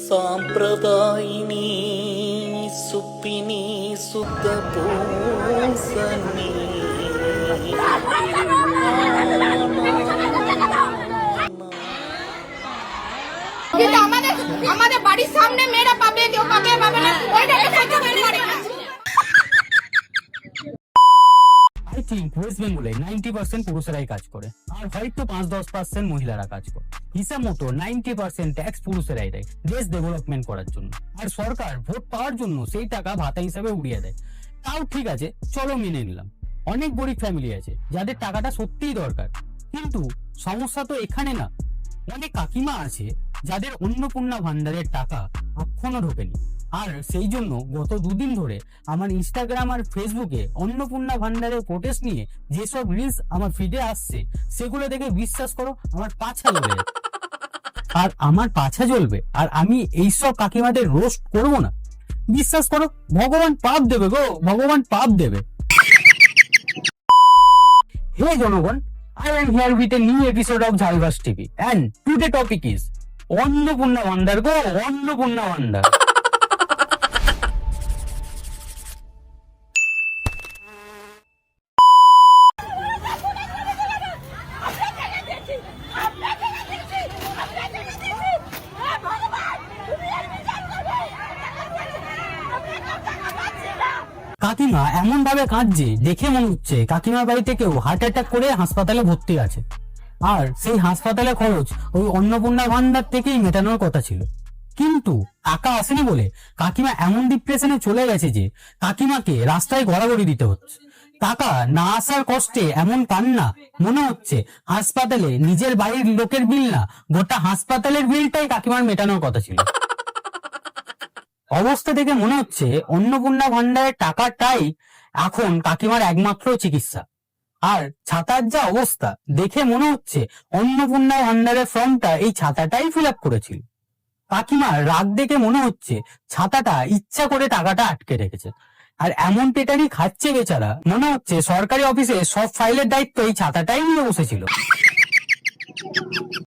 సాంప్రదాయిని సుప్పిని శుద్ధ పూసని কিন্তু আমাদের বাড়ির সামনে মেয়েরা পাবে, কেউ পাবে পাবে না, ওইটাকে সহ্য করতে পারে না। I think ওয়েস্ট বেঙ্গলে 90% পুরুষেরাই কাজ করে, আর হয়তো 5-10% মহিলারা কাজ করে। হিসাব মতো 90% ট্যাক্স পুরুষেরাই দেয় দেশ ডেভেলপমেন্ট করার জন্য, আর সরকার ভোট পাওয়ার জন্য সেই টাকা ভাতা হিসাবে উড়িয়ে দেয়। তাও ঠিক আছে, চলো মেনে নিলাম। অনেক গরিব ফ্যামিলি আছে যাদের টাকাটা সত্যিই দরকার, কিন্তু সমস্যা তো এখানে না। অনেক কাকিমা আছে যাদের অন্নপূর্ণা ভান্ডারের টাকা এখনো ঢোকেনি, আর সেই জন্য গত 2 দিন ধরে আমার ইনস্টাগ্রাম আর ফেসবুকে অন্নপূর্ণা ভান্ডারের প্রোটেস্ট নিয়ে যেসব রিলস আমার ফিডে আসছে, সেগুলো দেখে বিশ্বাস করো আমার পাছা জ্বলে যাচ্ছে। আর আমার পাছা জ্বলবে আর আমি এইসব কাকিমাদের রোস্ট করব না? বিশ্বাস করো, ভগবান পাপ দেবে গো, ভগবান পাপ দেবে। হে জনগণ, I am here with a new episode of Jhalbas TV, and today topic is Annapurna ভান্ডার গো, অন্নপূর্ণা ভান্ডার। কাকিমা এমন ভাবে কাঁদছে, দেখে মনে হচ্ছে কাকিমার বাড়িতে কেউ হার্ট অ্যাটাক করে হাসপাতালে ভর্তি আছে, আর সেই হাসপাতালে খরচ ওই অন্নপূর্ণা ভান্ডার থেকেই মেটানোর কথা ছিল। কিন্তু টাকা আসেনি বলে কাকিমা এমন ডিপ্রেশনে চলে গেছে যে কাকিমাকে রাস্তায় গড়াগড়ি দিতে হচ্ছে। টাকা না আসার কষ্টে এমন কান্না, মনে হচ্ছে হাসপাতালে নিজের বাড়ির লোকের বিল না, গোটা হাসপাতালের বিলটাই কাকিমার মেটানোর কথা ছিল। অবস্থা দেখে মনে হচ্ছে অন্নপূর্ণা ভান্ডারের টাকাটাই এখন কাকিমার একমাত্র চিকিৎসা। আর ছাতার যা অবস্থা দেখে মনে হচ্ছে অন্নপূর্ণা ভান্ডারের ফর্মটা এই ছাতাটাই ফিল আপ করেছিল। কাকিমার রাগ দেখে মনে হচ্ছে ছাতাটা ইচ্ছা করে টাকাটা আটকে রেখেছে, আর এমন পেটারি খাচ্ছে বেচারা, মনে হচ্ছে সরকারি অফিসে সব ফাইলের দায়িত্ব এই ছাতাটাই নিয়ে বসেছিল।